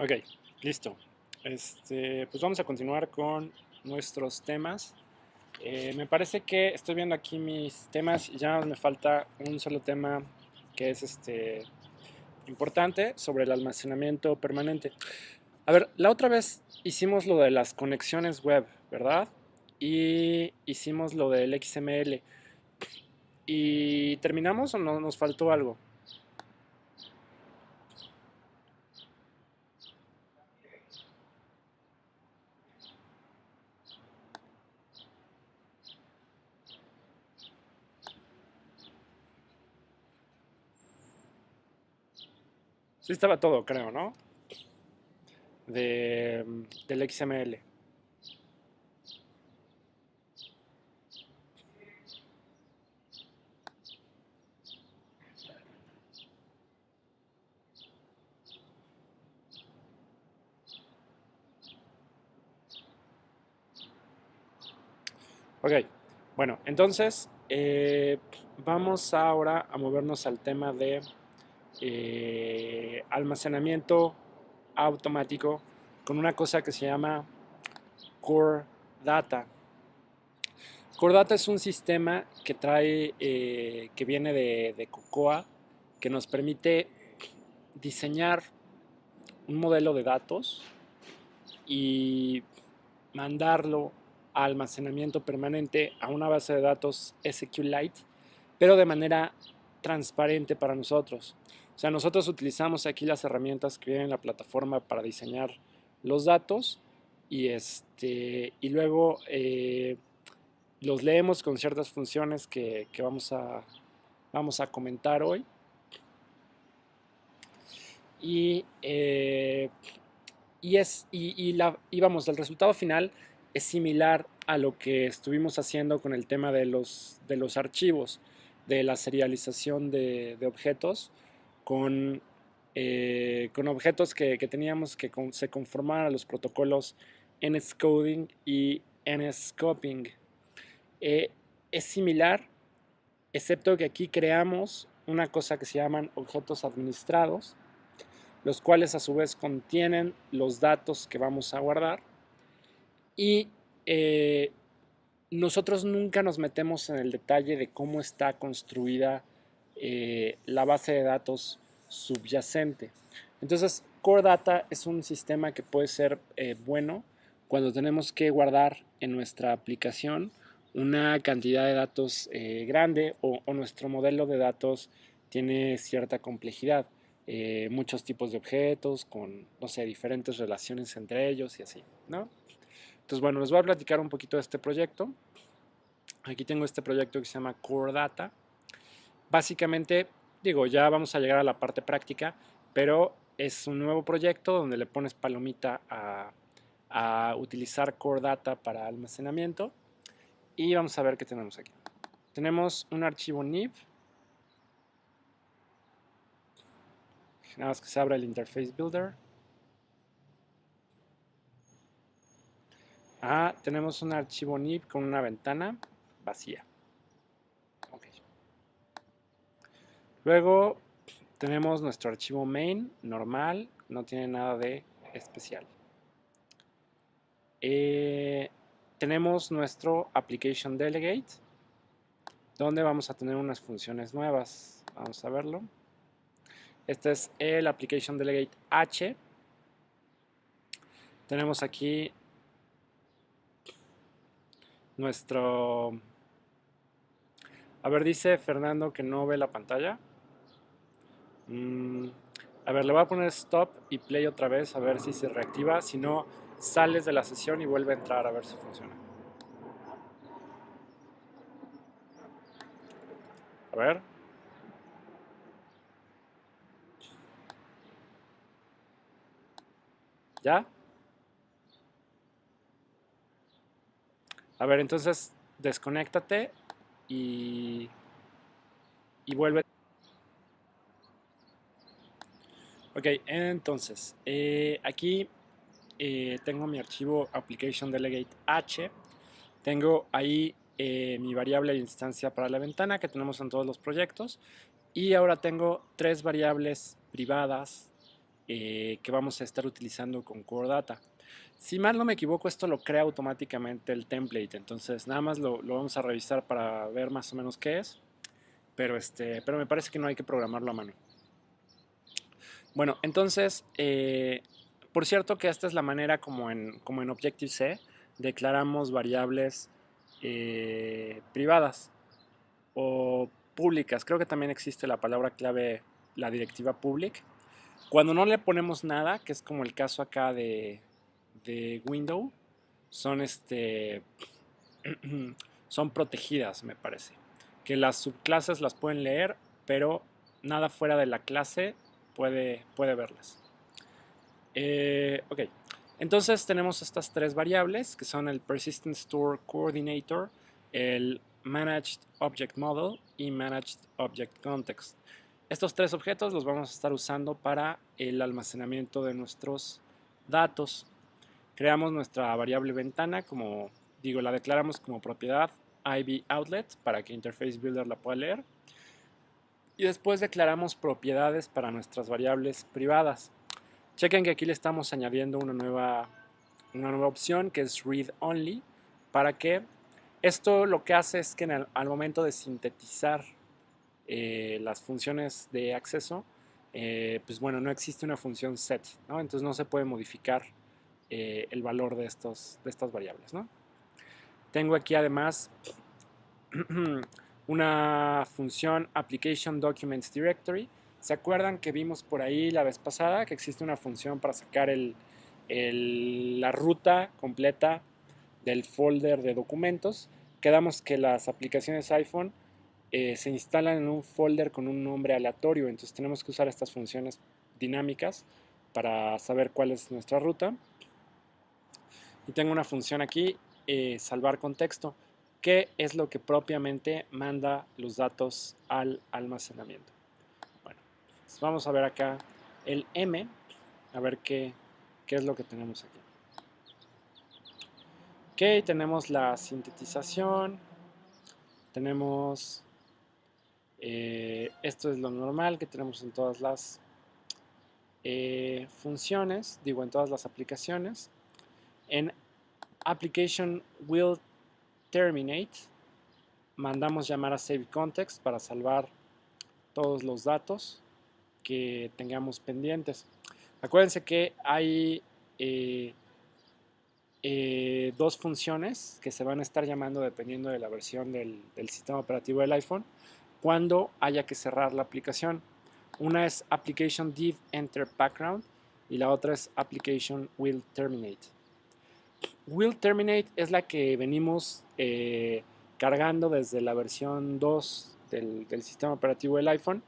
Ok, listo. Pues vamos a continuar con nuestros temas. Me parece que estoy viendo aquí mis temas y ya me falta un solo tema que es importante sobre el almacenamiento permanente. A ver, la otra vez hicimos lo de las conexiones web, ¿verdad? Y hicimos lo del XML. ¿Y terminamos o no nos faltó algo? Sí estaba todo, creo, ¿no? Del XML. Ok, bueno, entonces vamos ahora a movernos al tema de almacenamiento automático con una cosa que se llama Core Data. Core Data es un sistema que trae, que viene de Cocoa, que nos permite diseñar un modelo de datos y mandarlo a almacenamiento permanente a una base de datos SQLite, pero de manera transparente para nosotros. O sea, nosotros utilizamos aquí las herramientas que vienen en la plataforma para diseñar los datos y luego los leemos con ciertas funciones que vamos a comentar hoy. Y, eh, vamos, el resultado final es similar a lo que estuvimos haciendo con el tema de los archivos, de la serialización de objetos, con, con objetos que teníamos que se conformaran a los protocolos nscoding y nscoping. Eh, es similar, excepto que aquí creamos una cosa que se llaman objetos administrados, los cuales a su vez contienen los datos que vamos a guardar y eh, nosotros nunca nos metemos en el detalle de cómo está construida la base de datos subyacente. Entonces, Core Data es un sistema que puede ser bueno cuando tenemos que guardar en nuestra aplicación una cantidad de datos grande o nuestro modelo de datos tiene cierta complejidad. Muchos tipos de objetos con, no sé, diferentes relaciones entre ellos y así, ¿no? Entonces, bueno, les voy a platicar un poquito de este proyecto. Aquí tengo este proyecto que se llama Core Data. Básicamente, digo, ya vamos a llegar a la parte práctica, pero es un nuevo proyecto donde le pones palomita a utilizar Core Data para almacenamiento. Y vamos a ver qué tenemos aquí. Tenemos un archivo NIB. Nada más que se abra el Interface Builder. Tenemos un archivo NIB con una ventana vacía. Okay. Luego tenemos nuestro archivo main normal, no tiene nada de especial. Tenemos nuestro application delegate, donde vamos a tener unas funciones nuevas. Vamos a verlo. Este es el application delegate H. Tenemos aquí nuestro... A ver, dice Fernando que no ve la pantalla. A ver, le voy a poner stop y play otra vez a ver si se reactiva. Si no, sales de la sesión y vuelve a entrar a ver si funciona. A ver. ¿Ya? A ver, entonces desconéctate y, y vuelve. Ok, entonces, aquí tengo mi archivo application delegate H. Tengo ahí mi variable de instancia para la ventana que tenemos en todos los proyectos. Y ahora tengo tres variables privadas que vamos a estar utilizando con Core Data. Si mal no me equivoco, esto lo crea automáticamente el template, entonces nada más lo vamos a revisar para ver más o menos qué es, pero me parece que no hay que programarlo a mano. Bueno, entonces, por cierto que esta es la manera como en Objective-C declaramos variables privadas o públicas. Creo que también existe la palabra clave, la directiva public. Cuando no le ponemos nada, que es como el caso acá de window, son son protegidas, me parece. Que las subclases las pueden leer, pero nada fuera de la clase puede verlas. Ok, entonces tenemos estas tres variables que son el Persistent Store Coordinator, el Managed Object Model y Managed Object Context. Estos tres objetos los vamos a estar usando para el almacenamiento de nuestros datos. Creamos nuestra variable ventana, como digo, la declaramos como propiedad IB Outlet para que Interface Builder la pueda leer. Y después declaramos propiedades para nuestras variables privadas. Chequen que aquí le estamos añadiendo una nueva opción que es Read Only, para que esto lo que hace es que al momento de sintetizar las funciones de acceso, pues bueno, no existe una función set, ¿no? Entonces no se puede modificar el valor de estas variables, ¿no? Tengo aquí además una función Application Documents Directory. ¿Se acuerdan que vimos por ahí la vez pasada que existe una función para sacar la ruta completa del folder de documentos? Quedamos que las aplicaciones iPhone se instalan en un folder con un nombre aleatorio, entonces tenemos que usar estas funciones dinámicas para saber cuál es nuestra ruta. Y tengo una función aquí, salvar contexto, que es lo que propiamente manda los datos al almacenamiento. Bueno, pues vamos a ver acá el M, a ver qué es lo que tenemos aquí. Ok, tenemos la sintetización, tenemos, esto es lo normal que tenemos en todas las funciones, digo en todas las aplicaciones. En application will terminate, mandamos llamar a save context para salvar todos los datos que tengamos pendientes. Acuérdense que hay dos funciones que se van a estar llamando dependiendo de la versión del sistema operativo del iPhone cuando haya que cerrar la aplicación. Una es application div enter background y la otra es application will terminate. Will terminate es la que venimos cargando desde la versión 2 del sistema operativo del iPhone,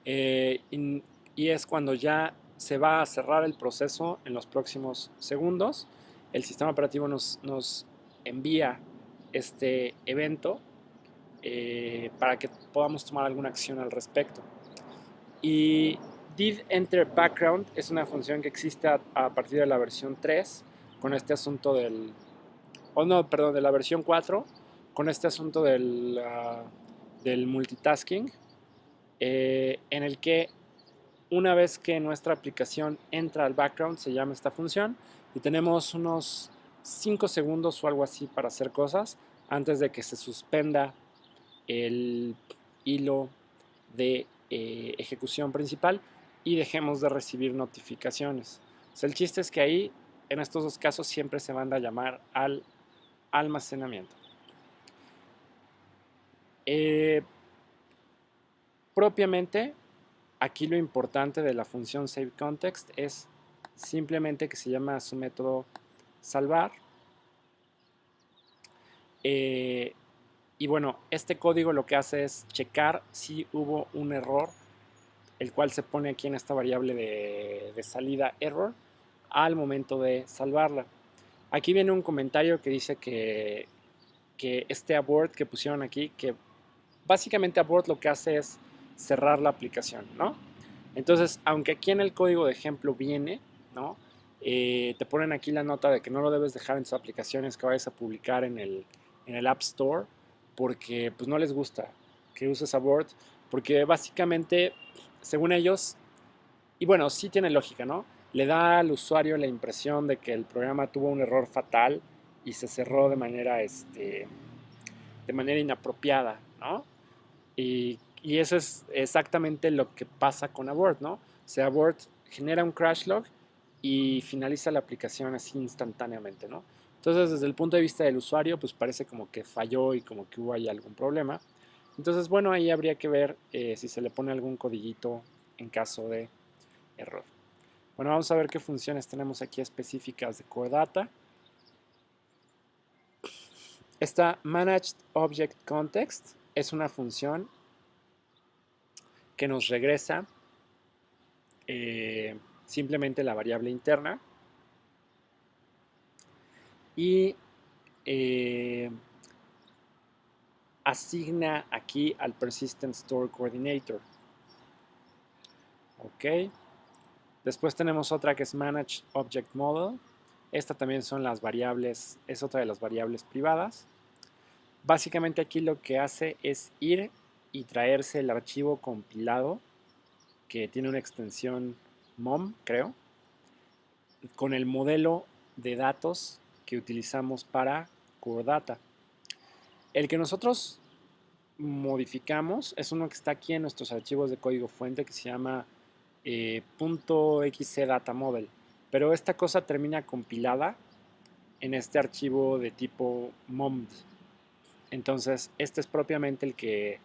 y es cuando ya se va a cerrar el proceso en los próximos segundos. El sistema operativo nos envía este evento para que podamos tomar alguna acción al respecto. Y div enter background es una función que existe a partir de la versión 3 con este asunto de la versión 4 con este asunto del multitasking, en el que una vez que nuestra aplicación entra al background se llama esta función y tenemos unos 5 segundos o algo así para hacer cosas antes de que se suspenda el hilo de ejecución principal y dejemos de recibir notificaciones. O sea, el chiste es que ahí, en estos dos casos, siempre se manda a llamar al almacenamiento. Propiamente, aquí lo importante de la función saveContext es simplemente que se llama a su método salvar. Y bueno, este código lo que hace es checar si hubo un error, el cual se pone aquí en esta variable de salida error al momento de salvarla. Aquí viene un comentario que dice que este abort que pusieron aquí, que básicamente abort lo que hace es cerrar la aplicación, ¿no? Entonces, aunque aquí en el código de ejemplo viene, ¿no? Te ponen aquí la nota de que no lo debes dejar en tus aplicaciones que vayas a publicar en el App Store, porque pues no les gusta que uses abort, porque básicamente, según ellos, Y bueno, sí tiene lógica, ¿no? Le da al usuario la impresión de que el programa tuvo un error fatal y se cerró de manera inapropiada, ¿no? Y eso es exactamente lo que pasa con Abort, ¿no? O sea, Abort genera un crash log y finaliza la aplicación así instantáneamente, ¿no? Entonces, desde el punto de vista del usuario, pues parece como que falló y como que hubo ahí algún problema. Entonces, bueno, ahí habría que ver si se le pone algún codiguito en caso de error. Bueno, vamos a ver qué funciones tenemos aquí específicas de Core Data. Esta Managed Object Context es una función que nos regresa simplemente la variable interna y eh, asigna aquí al Persistent Store Coordinator. Ok. Después tenemos otra que es Manage Object Model. Esta también son las variables, es otra de las variables privadas. Básicamente aquí lo que hace es ir y traerse el archivo compilado que tiene una extensión MOM, creo, con el modelo de datos que utilizamos para Core Data. El que nosotros modificamos es uno que está aquí en nuestros archivos de código fuente que se llama .xc data model, pero esta cosa termina compilada en este archivo de tipo momd. Entonces este es propiamente el que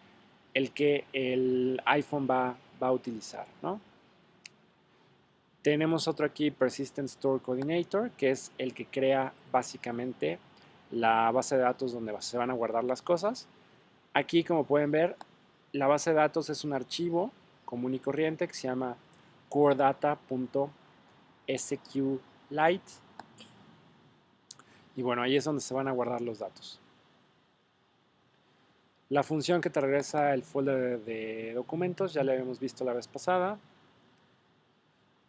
el iPhone va a utilizar, ¿no? Tenemos otro aquí, Persistent Store Coordinator, que es el que crea básicamente la base de datos donde se van a guardar las cosas. Aquí, como pueden ver, la base de datos es un archivo común y corriente que se llama coredata.sqlite. Y bueno, ahí es donde se van a guardar los datos. La función que te regresa el folder de documentos ya la habíamos visto la vez pasada.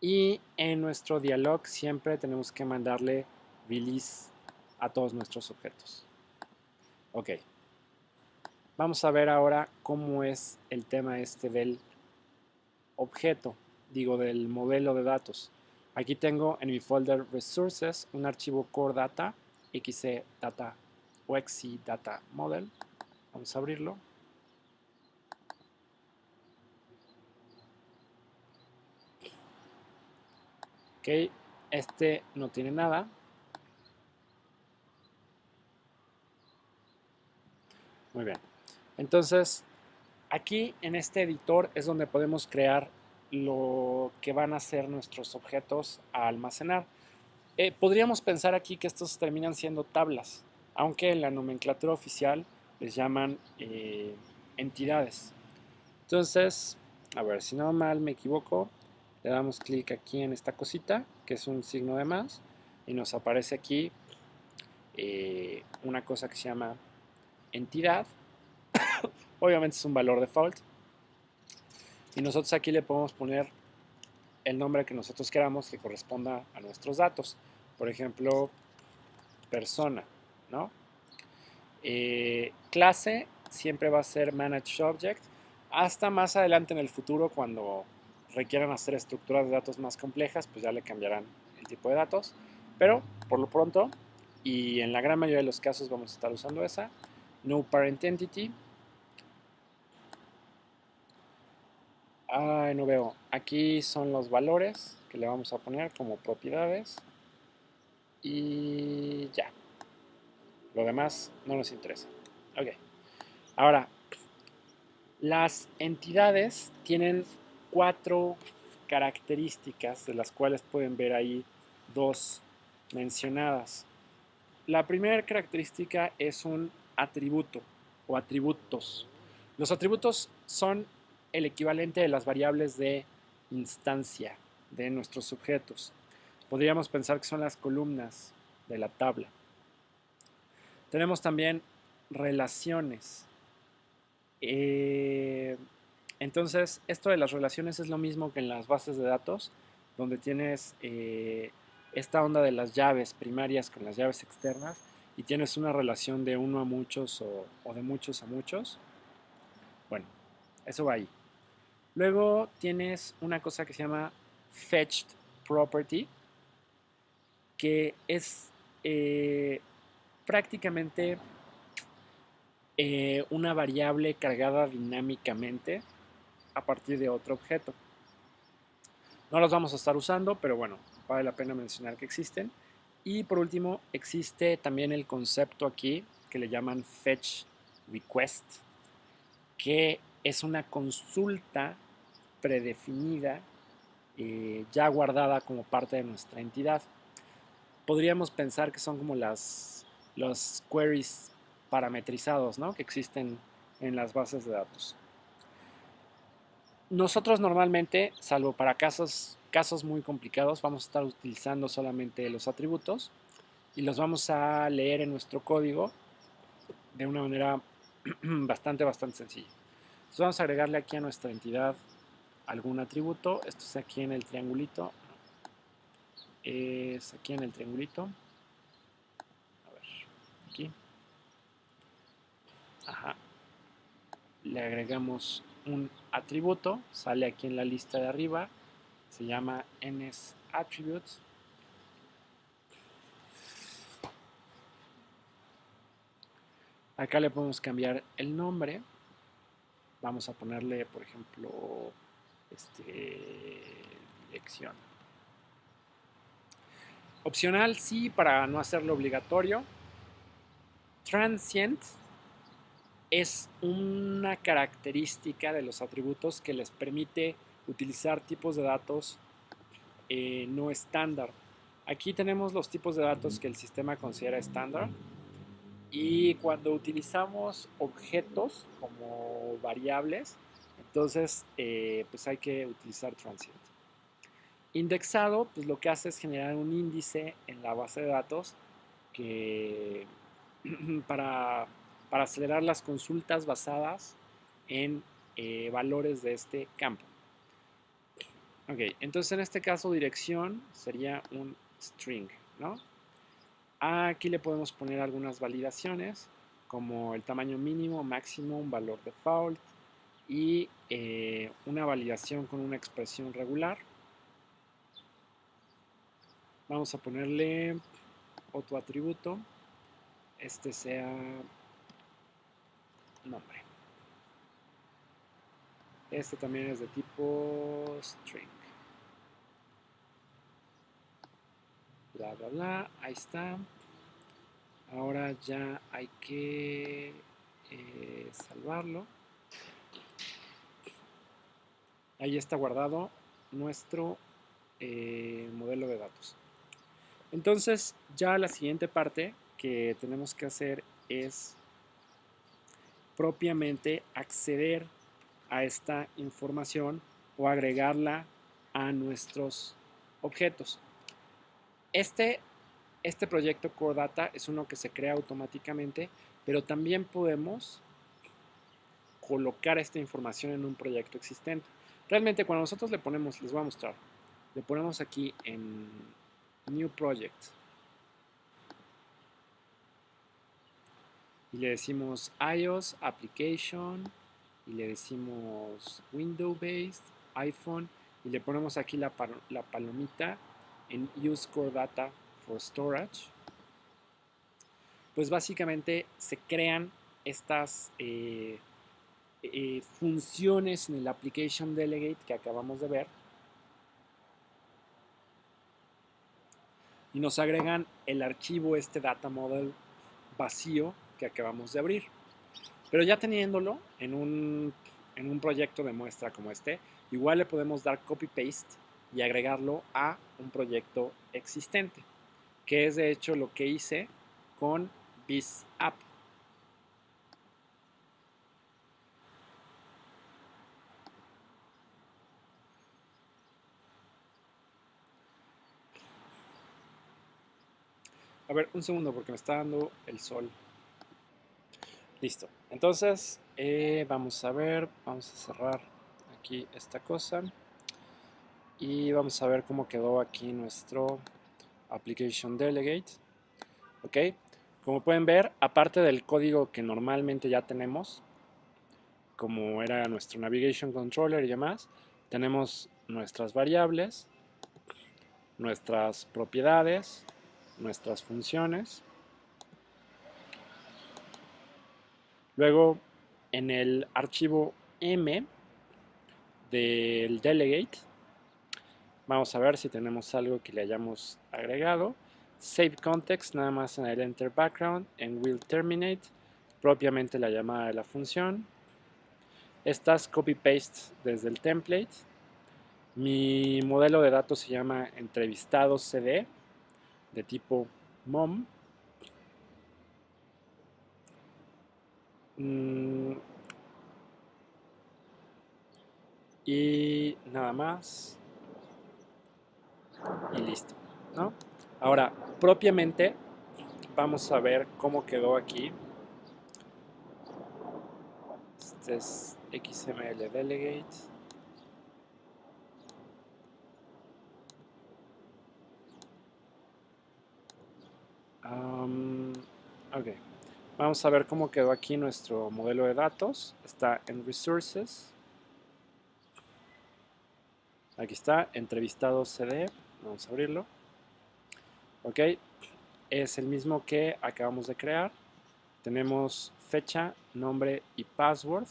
Y en nuestro dialog siempre tenemos que mandarle release a todos nuestros objetos. Ok. Vamos a ver ahora cómo es el tema este del objeto, digo del modelo de datos. Aquí tengo en mi folder resources un archivo core data, xc data o xc data model. Vamos a abrirlo. Ok, este no tiene nada. Muy bien. Entonces, aquí en este editor es donde podemos crear lo que van a ser nuestros objetos a almacenar. Podríamos pensar aquí que estos terminan siendo tablas, aunque en la nomenclatura oficial les llaman entidades. Entonces, a ver, si no mal me equivoco, le damos clic aquí en esta cosita, que es un signo de más, y nos aparece aquí una cosa que se llama entidad. Obviamente es un valor default. Y nosotros aquí le podemos poner el nombre que nosotros queramos que corresponda a nuestros datos. Por ejemplo, persona, ¿no? Clase siempre va a ser Managed Object, hasta más adelante en el futuro cuando requieran hacer estructuras de datos más complejas, pues ya le cambiarán el tipo de datos. Pero por lo pronto, y en la gran mayoría de los casos vamos a estar usando esa, No Parent Entity. No veo. Aquí son los valores que le vamos a poner como propiedades. Y ya. Lo demás no nos interesa. Ok. Ahora, las entidades tienen 4 características de las cuales pueden ver ahí 2 mencionadas. La primera característica es un atributo o atributos. Los atributos son el equivalente de las variables de instancia de nuestros objetos. Podríamos pensar que son las columnas de la tabla. Tenemos también relaciones. Entonces, esto de las relaciones es lo mismo que en las bases de datos, donde tienes esta onda de las llaves primarias con las llaves externas y tienes una relación de uno a muchos o de muchos a muchos. Bueno, eso va ahí. Luego tienes una cosa que se llama fetched property, que es prácticamente una variable cargada dinámicamente a partir de otro objeto. No los vamos a estar usando, pero bueno, vale la pena mencionar que existen. Y por último, existe también el concepto aquí que le llaman fetch request, que es una consulta predefinida ya guardada como parte de nuestra entidad. Podríamos pensar que son como los queries parametrizados, ¿no?, que existen en las bases de datos. Nosotros normalmente, salvo para casos muy complicados, vamos a estar utilizando solamente los atributos y los vamos a leer en nuestro código de una manera bastante sencilla. Entonces vamos a agregarle aquí a nuestra entidad algún atributo. Esto es aquí en el triangulito. Es aquí en el triangulito. A ver, aquí. Ajá. Le agregamos un atributo. Sale aquí en la lista de arriba. Se llama NSAttributes. Acá le podemos cambiar el nombre. Vamos a ponerle, por ejemplo, dirección. Opcional, sí, para no hacerlo obligatorio. Transient es una característica de los atributos que les permite utilizar tipos de datos no estándar. Aquí tenemos los tipos de datos que el sistema considera estándar. Y cuando utilizamos objetos como variables, entonces pues hay que utilizar transient. Indexado, pues lo que hace es generar un índice en la base de datos que para acelerar las consultas basadas en valores de este campo. Ok, entonces en este caso dirección sería un string, ¿no? Aquí le podemos poner algunas validaciones como el tamaño mínimo, máximo, un valor default y una validación con una expresión regular. Vamos a ponerle otro atributo. Este sea nombre. Este también es de tipo string. Bla, bla, bla. Ahí está. Ahora ya hay que salvarlo. Ahí está guardado nuestro modelo de datos. Entonces ya la siguiente parte que tenemos que hacer es propiamente acceder a esta información o agregarla a nuestros objetos. Este proyecto Core Data es uno que se crea automáticamente, pero también podemos colocar esta información en un proyecto existente. Realmente cuando nosotros le ponemos, les voy a mostrar, le ponemos aquí en New Project y le decimos iOS Application y le decimos Windows Based, iPhone y le ponemos aquí la palomita en Use Core Data for Storage, pues básicamente se crean estas funciones en el Application Delegate que acabamos de ver y nos agregan el archivo data model vacío que acabamos de abrir. Pero ya teniéndolo en un proyecto de muestra como este, igual le podemos dar copy-paste y agregarlo a un proyecto existente, que es de hecho lo que hice con BizApp. A ver, un segundo porque me está dando el sol. Listo. Entonces, vamos a ver, vamos a cerrar aquí esta cosa y vamos a ver cómo quedó aquí nuestro Application Delegate. Ok, como pueden ver, aparte del código que normalmente ya tenemos, como era nuestro Navigation Controller y demás, tenemos nuestras variables, nuestras propiedades, nuestras funciones. Luego, en el archivo M del delegate, vamos a ver si tenemos algo que le hayamos agregado. Save context, nada más en el enter background, en will terminate, propiamente la llamada de la función. Estas copy paste desde el template. Mi modelo de datos se llama entrevistado CD de tipo mom. Y nada más. Y listo, ¿no? Ahora, propiamente, vamos a ver cómo quedó aquí. Este es XML Delegate. Ok. Vamos a ver cómo quedó aquí nuestro modelo de datos. Está en Resources. Aquí está, entrevistado CD. Vamos a abrirlo. Ok. Es el mismo que acabamos de crear. Tenemos fecha, nombre y password.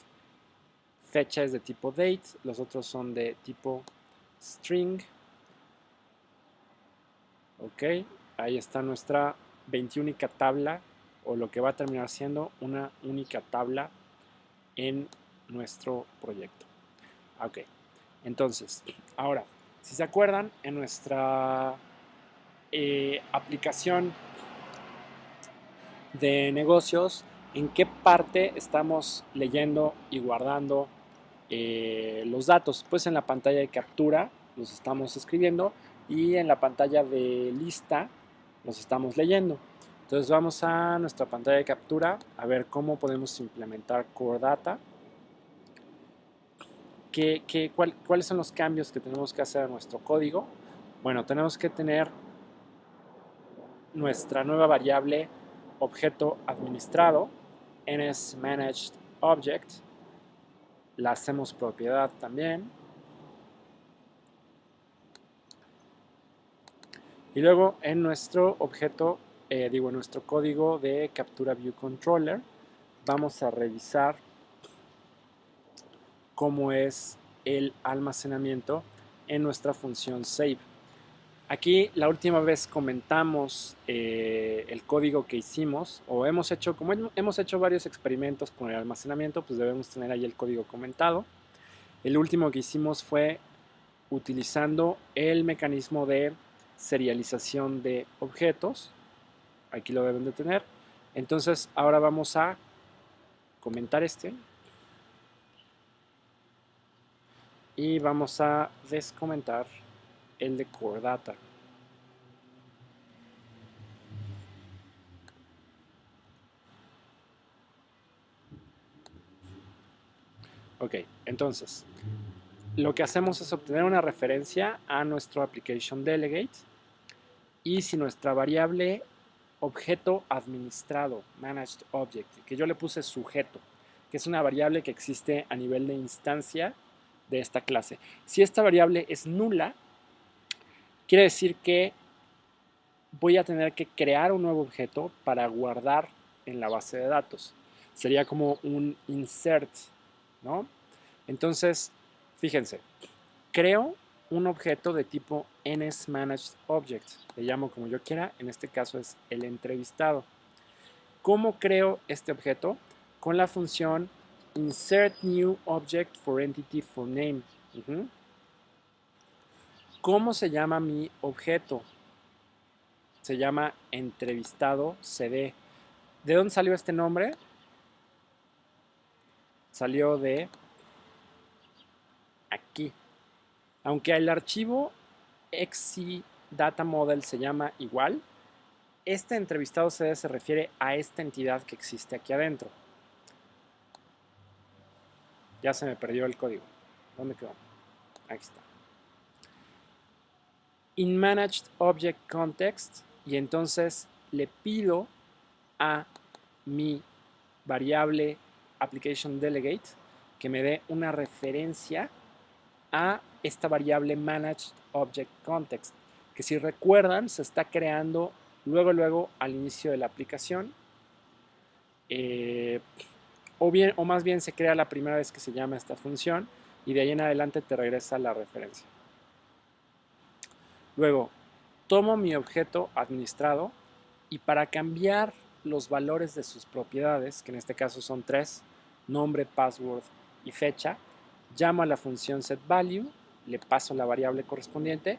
Fecha es de tipo date. Los otros son de tipo string. Ok. Ahí está nuestra 21 tabla, o lo que va a terminar siendo una única tabla en nuestro proyecto. Ok, entonces, ahora, si se acuerdan, en nuestra aplicación de negocios, ¿en qué parte estamos leyendo y guardando los datos? Pues en la pantalla de captura los estamos escribiendo y en la pantalla de lista los estamos leyendo. Entonces vamos a nuestra pantalla de captura a ver cómo podemos implementar Core Data. ¿Cuáles son los cambios que tenemos que hacer a nuestro código? Bueno, tenemos que tener nuestra nueva variable objeto administrado, NSManagedObject. La hacemos propiedad también. Y luego en nuestro objeto, en nuestro código de Captura View Controller, vamos a revisar cómo es el almacenamiento en nuestra función save. Aquí la última vez comentamos el código que hicimos, o como hemos hecho varios experimentos con el almacenamiento, pues debemos tener ahí el código comentado. El último que hicimos fue utilizando el mecanismo de serialización de objetos. Aquí lo deben de tener. Entonces ahora vamos a comentar y vamos a descomentar el de Core Data. Ok, entonces lo que hacemos es obtener una referencia a nuestro application delegate, y si nuestra variable objeto administrado, managed object, que yo le puse sujeto, que es una variable que existe a nivel de instancia de esta clase. Si esta variable es nula, quiere decir que voy a tener que crear un nuevo objeto para guardar en la base de datos. Sería como un insert, ¿no? Entonces, fíjense, creo un objeto de tipo NSManagedObject. Le llamo como yo quiera, en este caso es el entrevistado. ¿Cómo creo este objeto? Con la función InsertNewObjectForEntityForName. ¿Cómo se llama mi objeto? Se llama entrevistado CD. ¿De dónde salió este nombre? Salió de aquí. Aunque el archivo XCDataModel se llama igual, este entrevistado CD se refiere a esta entidad que existe aquí adentro. Ya se me perdió el código. ¿Dónde quedó? Aquí está. InManagedObjectContext, y entonces le pido a mi variable ApplicationDelegate que me dé una referencia a esta variable ManagedObjectContext. que si recuerdan se está creando luego al inicio de la aplicación, o más bien se crea la primera vez que se llama esta función y de ahí en adelante te regresa la referencia. Luego, tomo mi objeto administrado y para cambiar los valores de sus propiedades, que en este caso son 3, nombre, password y fecha, llamo a la función setValue, le paso la variable correspondiente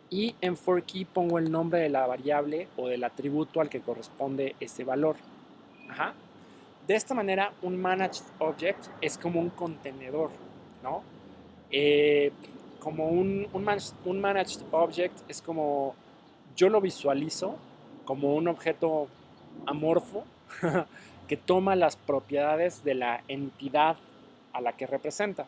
y en forKey pongo el nombre de la variable o del atributo al que corresponde ese valor. Ajá. De esta manera, un managed object es como un contenedor, ¿no? Como un managed object es como yo lo visualizo como un objeto amorfo que toma las propiedades de la entidad a la que representa.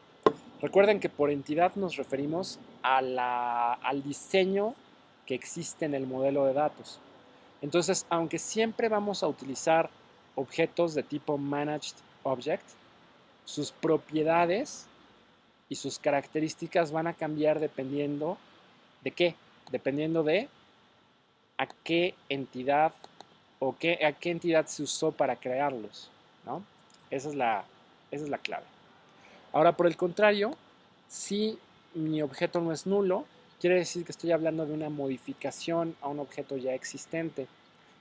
Recuerden que por entidad nos referimos al diseño que existe en el modelo de datos. Entonces, aunque siempre vamos a utilizar objetos de tipo Managed Object, sus propiedades y sus características van a cambiar dependiendo de qué, dependiendo de a qué entidad o a qué entidad se usó para crearlos, ¿no? Esa es la clave. Ahora, por el contrario, si mi objeto no es nulo, quiere decir que estoy hablando de una modificación a un objeto ya existente.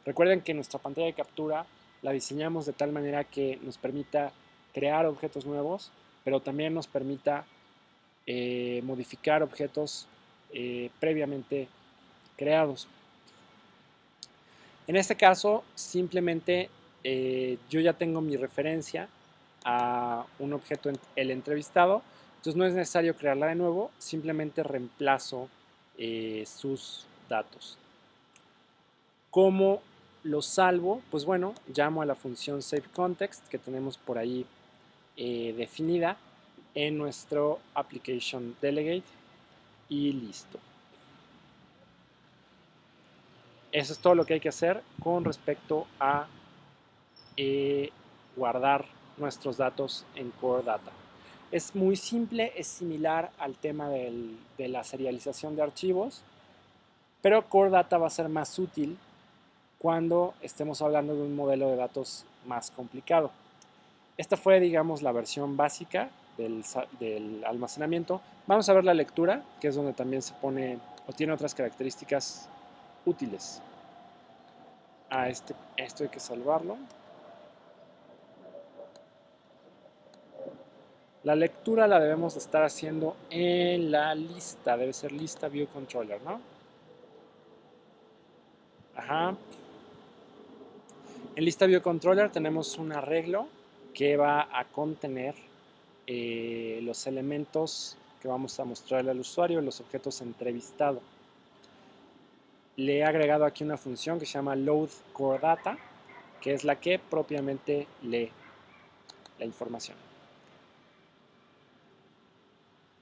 Recuerden que nuestra pantalla de captura la diseñamos de tal manera que nos permita crear objetos nuevos, pero también nos permita modificar objetos previamente creados. En este caso, simplemente yo ya tengo mi referencia a un objeto, el entrevistado, entonces no es necesario crearla de nuevo, simplemente reemplazo sus datos. ¿Cómo lo salvo? Pues bueno, llamo a la función saveContext que tenemos por ahí definida en nuestro application delegate y listo. Eso es todo lo que hay que hacer con respecto a guardar nuestros datos en Core Data. Es muy simple, es similar al tema de la serialización de archivos, pero Core Data va a ser más útil cuando estemos hablando de un modelo de datos más complicado. Esta fue, digamos, la versión básica del almacenamiento. Vamos a ver la lectura, que es donde también se pone o tiene otras características útiles. Esto hay que salvarlo. La lectura la debemos estar haciendo en la lista, debe ser lista view controller, ¿no? Ajá. En lista view controller tenemos un arreglo que va a contener los elementos que vamos a mostrarle al usuario, los objetos entrevistado. Le he agregado aquí una función que se llama load core data, que es la que propiamente lee la información.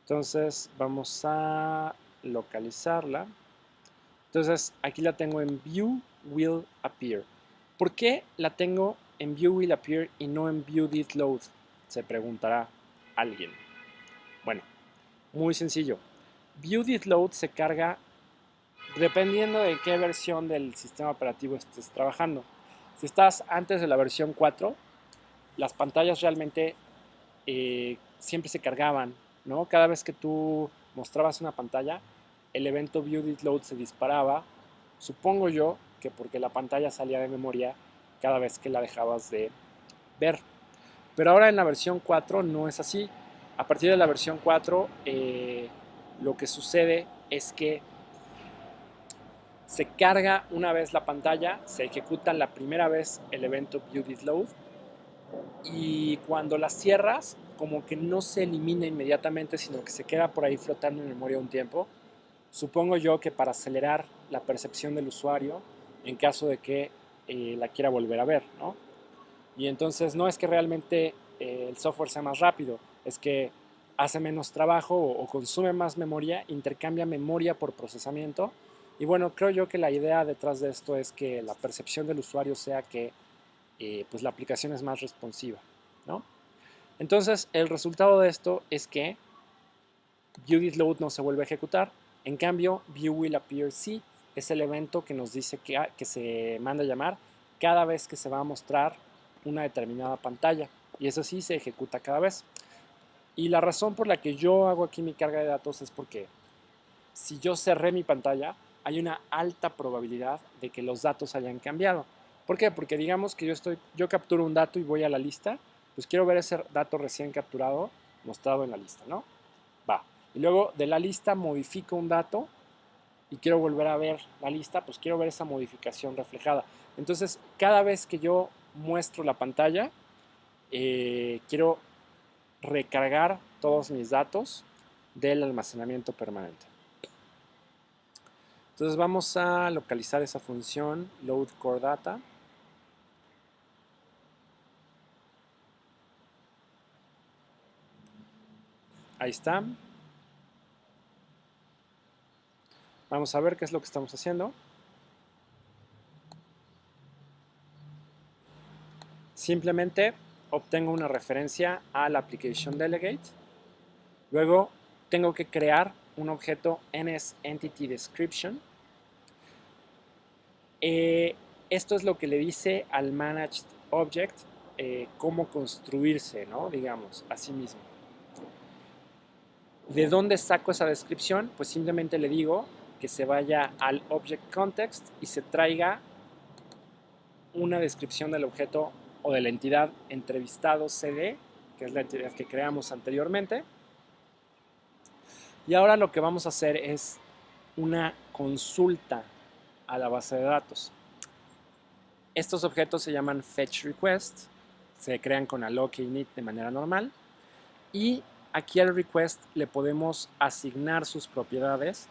Entonces vamos a localizarla. Entonces aquí la tengo en view will appear. ¿Por qué la tengo en view will appear y no en view did load? Se preguntará alguien. Bueno, muy sencillo. View did load se carga dependiendo de qué versión del sistema operativo estés trabajando. Si estás antes de la versión 4, las pantallas realmente siempre se cargaban, ¿no? Cada vez que tú mostrabas una pantalla, el evento viewDidLoad se disparaba, supongo yo que porque la pantalla salía de memoria cada vez que la dejabas de ver. Pero ahora en la versión 4 no es así. A partir de la versión 4 lo que sucede es que se carga una vez la pantalla, se ejecuta la primera vez el evento viewDidLoad y cuando la cierras como que no se elimina inmediatamente, sino que se queda por ahí flotando en memoria un tiempo. Supongo yo que para acelerar la percepción del usuario en caso de que la quiera volver a ver, ¿no? Y entonces no es que realmente el software sea más rápido, es que hace menos trabajo o consume más memoria, intercambia memoria por procesamiento. Y bueno, creo yo que la idea detrás de esto es que la percepción del usuario sea que pues la aplicación es más responsiva, ¿no? Entonces, el resultado de esto es que viewDidLoad no se vuelve a ejecutar, En cambio, view will appear sí es el evento que nos dice que se manda a llamar cada vez que se va a mostrar una determinada pantalla. Y eso sí se ejecuta cada vez. Y la razón por la que yo hago aquí mi carga de datos es porque si yo cerré mi pantalla, hay una alta probabilidad de que los datos hayan cambiado. ¿Por qué? Porque digamos que yo capturo un dato y voy a la lista, pues quiero ver ese dato recién capturado mostrado en la lista, ¿no? Va. Y luego de la lista modifico un dato y quiero volver a ver la lista, pues quiero ver esa modificación reflejada. Entonces, cada vez que yo muestro la pantalla, quiero recargar todos mis datos del almacenamiento permanente. Entonces vamos a localizar esa función load core data. Ahí está. Vamos a ver qué es lo que estamos haciendo. Simplemente obtengo una referencia al application delegate. Luego tengo que crear un objeto NSEntityDescription. Esto es lo que le dice al managed object cómo construirse, ¿no? Digamos, a sí mismo. ¿De dónde saco esa descripción? Pues simplemente le digo que se vaya al object context y se traiga una descripción del objeto o de la entidad entrevistado CD, que es la entidad que creamos anteriormente. Y ahora lo que vamos a hacer es una consulta a la base de datos. Estos objetos se llaman fetch request, se crean con alloc e init de manera normal y aquí al request le podemos asignar sus propiedades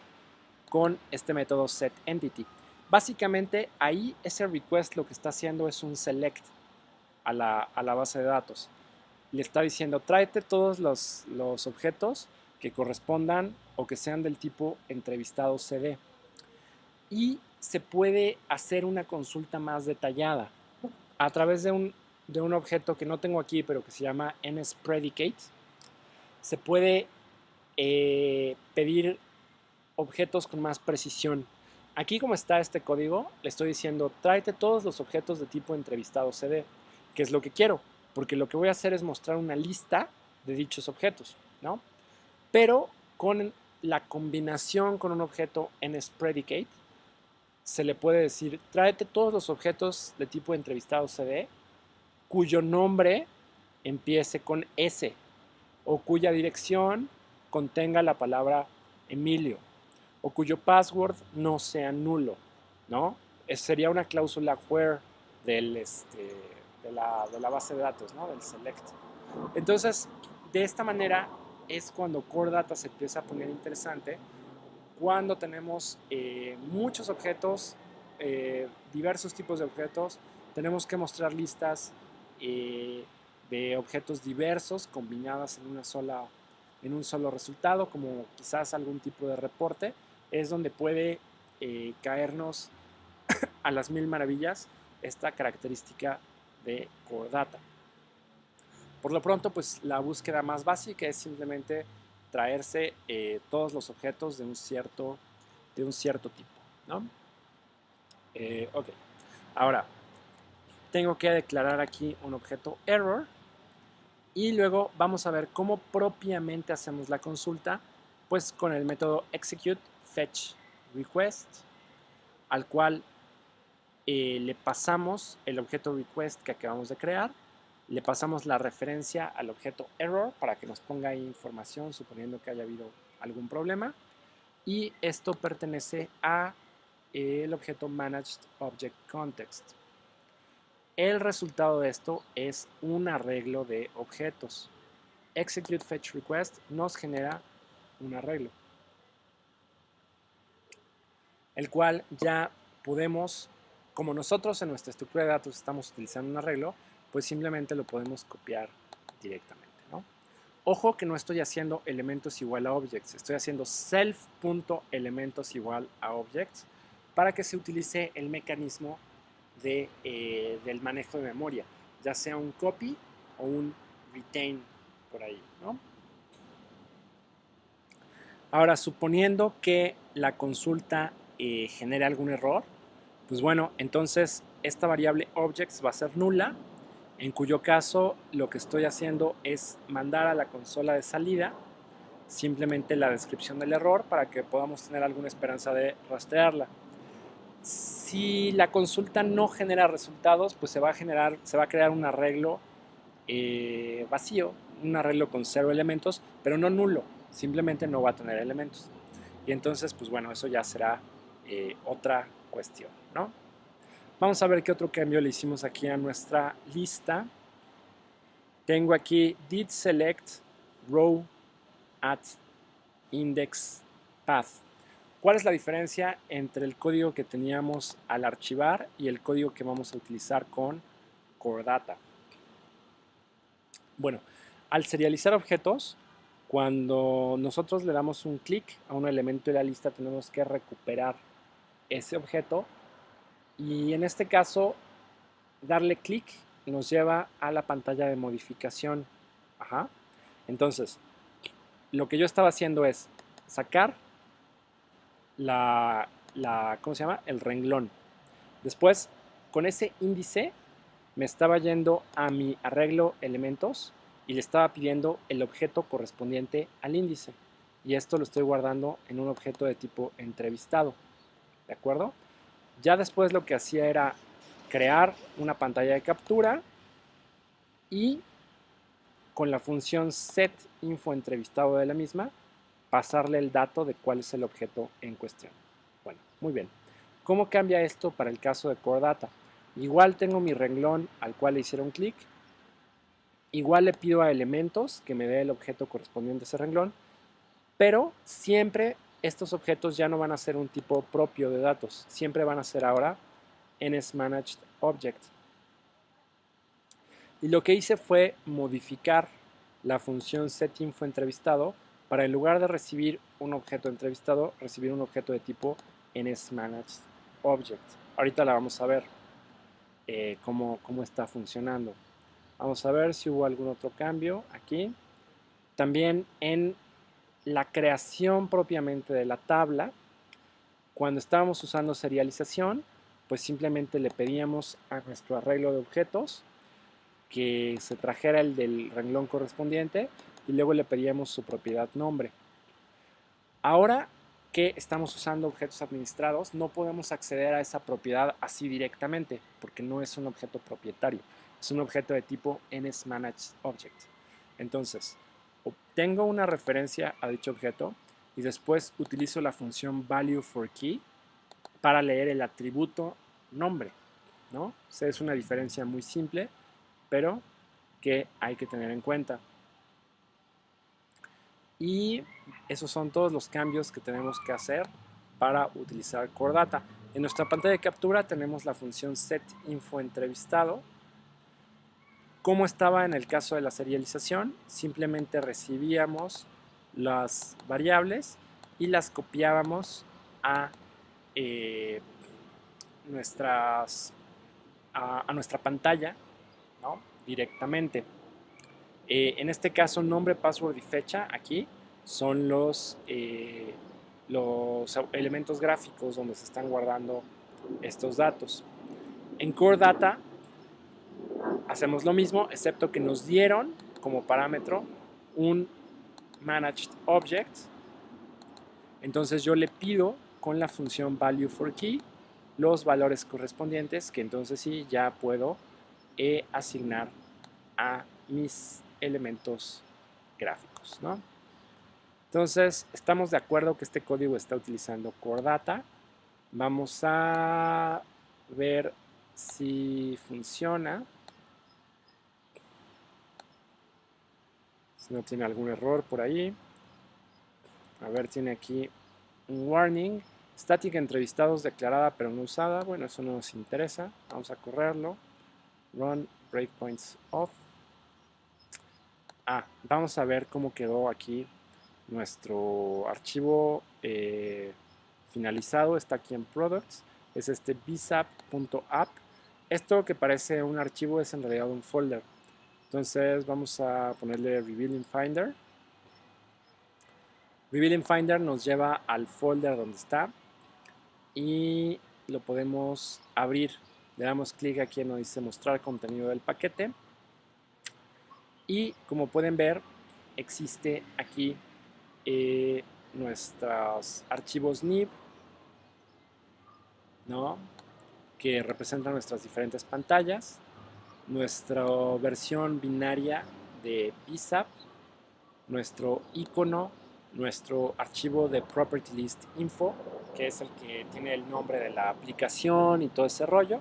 con este método setEntity. Básicamente ahí ese request lo que está haciendo es un select a la base de datos. Le está diciendo tráete todos los objetos que correspondan o que sean del tipo entrevistado CD. Y se puede hacer una consulta más detallada a través de un objeto que no tengo aquí, pero que se llama NSPredicate. Se puede pedir objetos con más precisión. Aquí como está este código, le estoy diciendo, tráete todos los objetos de tipo entrevistado CD, que es lo que quiero, porque lo que voy a hacer es mostrar una lista de dichos objetos, ¿no? Pero con la combinación con un objeto NSPredicate, se le puede decir, tráete todos los objetos de tipo entrevistado CD cuyo nombre empiece con S o cuya dirección contenga la palabra Emilio o cuyo password no sea nulo, ¿no? Sería una cláusula where de la base de datos, ¿no? Del select. Entonces, de esta manera es cuando Core Data se empieza a poner interesante, cuando tenemos muchos objetos, diversos tipos de objetos, tenemos que mostrar listas de objetos diversos combinadas en un solo resultado, como quizás algún tipo de reporte, es donde puede caernos a las mil maravillas esta característica de Core Data. Por lo pronto, pues la búsqueda más básica es simplemente traerse todos los objetos de un cierto tipo, ¿no? Ok. Ahora, tengo que declarar aquí un objeto error y luego vamos a ver cómo propiamente hacemos la consulta, pues con el método execute fetch request, al cual le pasamos el objeto request que acabamos de crear, le pasamos la referencia al objeto error para que nos ponga ahí información suponiendo que haya habido algún problema, y esto pertenece a el objeto managed object context. El resultado de esto es un arreglo de objetos. Execute fetch request nos genera un arreglo, el cual ya podemos, como nosotros en nuestra estructura de datos estamos utilizando un arreglo, pues simplemente lo podemos copiar directamente, ¿no? Ojo que no estoy haciendo elementos igual a objects, estoy haciendo self.elementos igual a objects para que se utilice el mecanismo del manejo de memoria, ya sea un copy o un retain por ahí, ¿no? Ahora, suponiendo que la consulta genere algún error, pues bueno, entonces esta variable objects va a ser nula, en cuyo caso lo que estoy haciendo es mandar a la consola de salida simplemente la descripción del error para que podamos tener alguna esperanza de rastrearla. Si la consulta no genera resultados, pues se va a crear un arreglo vacío, un arreglo con 0 elementos, pero no nulo, simplemente no va a tener elementos. Y entonces, pues bueno, eso ya será otra cuestión, ¿no? Vamos a ver qué otro cambio le hicimos aquí a nuestra lista. Tengo aquí did select row at index path. ¿Cuál es la diferencia entre el código que teníamos al archivar y el código que vamos a utilizar con Core Data? Bueno, al serializar objetos, cuando nosotros le damos un clic a un elemento de la lista, tenemos que recuperar ese objeto y en este caso, darle clic nos lleva a la pantalla de modificación. Ajá. Entonces, lo que yo estaba haciendo es sacar ¿cómo se llama? El renglón. Después, con ese índice, me estaba yendo a mi arreglo elementos y le estaba pidiendo el objeto correspondiente al índice. Y esto lo estoy guardando en un objeto de tipo entrevistado. ¿De acuerdo? Ya después lo que hacía era crear una pantalla de captura y con la función setInfoEntrevistado de la misma, pasarle el dato de cuál es el objeto en cuestión. Bueno, muy bien. ¿Cómo cambia esto para el caso de Core Data? Igual tengo mi renglón al cual le hicieron clic. Igual le pido a elementos que me dé el objeto correspondiente a ese renglón. Pero siempre estos objetos ya no van a ser un tipo propio de datos. Siempre van a ser ahora NSManagedObject. Y lo que hice fue modificar la función setInfoEntrevistado para en lugar de recibir un objeto entrevistado, recibir un objeto de tipo NSManagedObject. Ahorita la vamos a ver cómo está funcionando. Vamos a ver si hubo algún otro cambio aquí. También en la creación propiamente de la tabla, cuando estábamos usando serialización, pues simplemente le pedíamos a nuestro arreglo de objetos que se trajera el del renglón correspondiente y luego le pedíamos su propiedad nombre. Ahora que estamos usando objetos administrados, no podemos acceder a esa propiedad así directamente, porque no es un objeto propietario, es un objeto de tipo NSManagedObject. Entonces, obtengo una referencia a dicho objeto y después utilizo la función valueForKey para leer el atributo nombre, ¿no? O sea, es una diferencia muy simple, pero que hay que tener en cuenta. Y esos son todos los cambios que tenemos que hacer para utilizar Core Data. En nuestra pantalla de captura tenemos la función setInfoEntrevistado. Como estaba en el caso de la serialización, simplemente recibíamos las variables y las copiábamos a, eh, a nuestra pantalla, ¿no? Directamente. En este caso, nombre, password y fecha aquí son los elementos gráficos donde se están guardando estos datos. En Core Data hacemos lo mismo, excepto que nos dieron como parámetro un Managed Object. Entonces yo le pido con la función valueForKey los valores correspondientes que entonces sí ya puedo asignar a mis elementos gráficos, ¿no? Entonces, estamos de acuerdo que este código está utilizando Core Data. Vamos a ver si funciona. Si no tiene algún error por ahí. A ver, tiene aquí un warning. Static entrevistados declarada pero no usada. Bueno, eso no nos interesa. Vamos a correrlo. Run breakpoints off. Vamos a ver cómo quedó aquí nuestro archivo finalizado. Está aquí en products. Es este bsap.app. Esto que parece un archivo es en realidad un folder. Entonces vamos a ponerle Revealing Finder. Revealing Finder nos lleva al folder donde está y lo podemos abrir. Le damos clic aquí en donde dice mostrar contenido del paquete y como pueden ver existe aquí nuestros archivos NIB, ¿no? Que representan nuestras diferentes pantallas, nuestra versión binaria de PSAP, nuestro icono, nuestro archivo de Property List Info, que es el que tiene el nombre de la aplicación y todo ese rollo,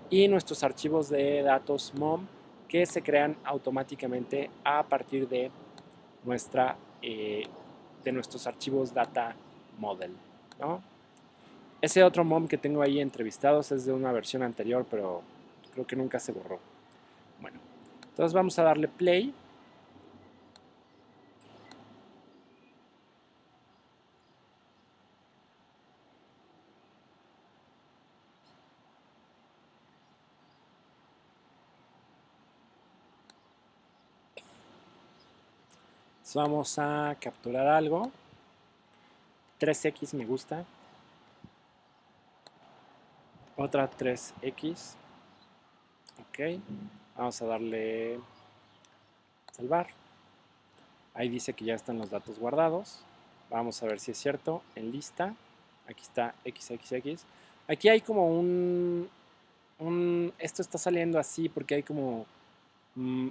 y nuestros archivos de datos MOM que se crean automáticamente a partir de, nuestra, de nuestros archivos Data Model, ¿no? Ese otro MOM que tengo ahí entrevistados es de una versión anterior, pero creo que nunca se borró. Bueno, entonces vamos a darle play. Entonces vamos a capturar algo. 3X me gusta. Otra 3X. Ok. Vamos a darle salvar. Ahí dice que ya están los datos guardados. Vamos a ver si es cierto. En lista. Aquí está XXX. Aquí hay como esto está saliendo así porque hay mm,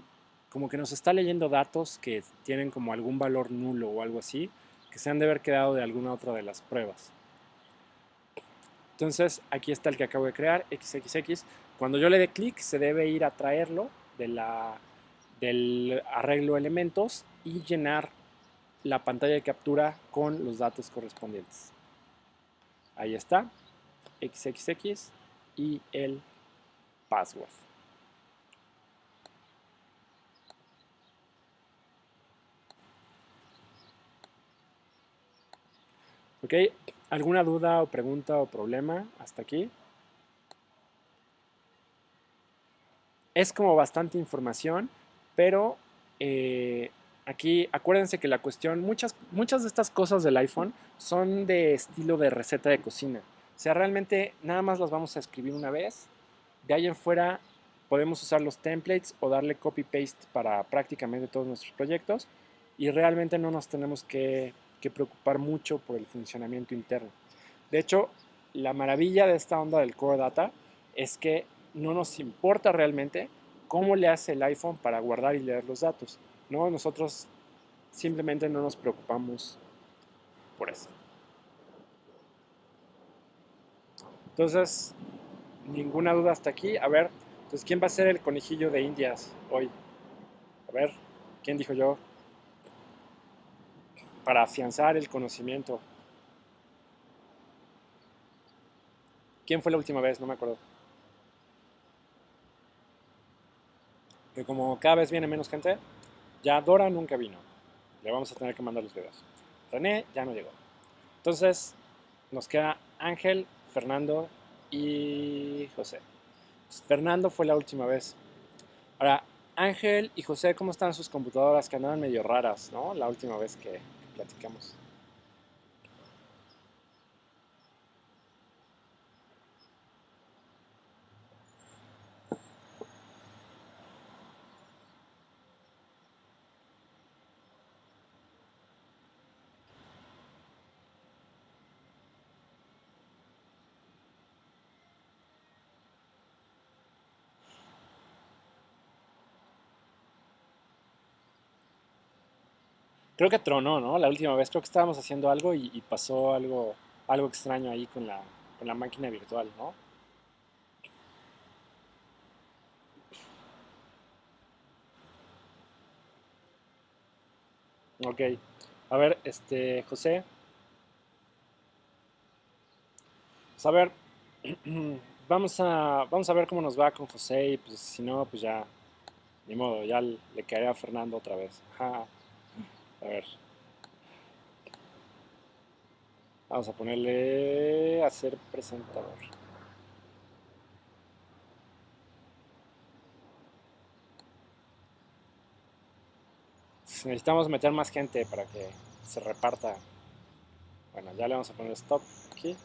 como que nos está leyendo datos que tienen como algún valor nulo o algo así, que se han de haber quedado de alguna otra de las pruebas. Entonces, aquí está el que acabo de crear, XXX. Cuando yo le dé clic, se debe ir a traerlo del arreglo elementos y llenar la pantalla de captura con los datos correspondientes. Ahí está, XXX y el password. ¿Ok? ¿Alguna duda o pregunta o problema hasta aquí? Es como bastante información, pero aquí acuérdense que la cuestión, muchas de estas cosas del iPhone son de estilo de receta de cocina. O sea, realmente nada más las vamos a escribir una vez. De ahí en fuera podemos usar los templates o darle copy-paste para prácticamente todos nuestros proyectos y realmente no nos tenemos que preocupar mucho por el funcionamiento interno. De hecho, la maravilla de esta onda del Core Data es que no nos importa realmente cómo le hace el iPhone para guardar y leer los datos. ¿No? Nosotros simplemente no nos preocupamos por eso. Entonces, ninguna duda hasta aquí. A ver, entonces, ¿quién va a ser el conejillo de Indias hoy? A ver, ¿quién dijo yo? Para afianzar el conocimiento. ¿Quién fue la última vez? No me acuerdo. Que como cada vez viene menos gente, ya Dora nunca vino. Le vamos a tener que mandar los videos. René ya no llegó. Entonces, nos queda Ángel, Fernando y José. Pues, Fernando fue la última vez. Ahora, Ángel y José, ¿cómo están sus computadoras? Que andaban medio raras, ¿no? La última vez que platicamos. Creo que tronó, ¿no? La última vez creo que estábamos haciendo algo y pasó algo extraño ahí con la máquina virtual, ¿no? Ok. A ver, José, pues a ver, vamos a ver cómo nos va con José y pues si no, pues ya, ni modo, ya le caeré a Fernando otra vez. Ajá. A ver, vamos a ponerle a ser presentador. Necesitamos meter más gente para que se reparta. Bueno, ya le vamos a poner stop aquí.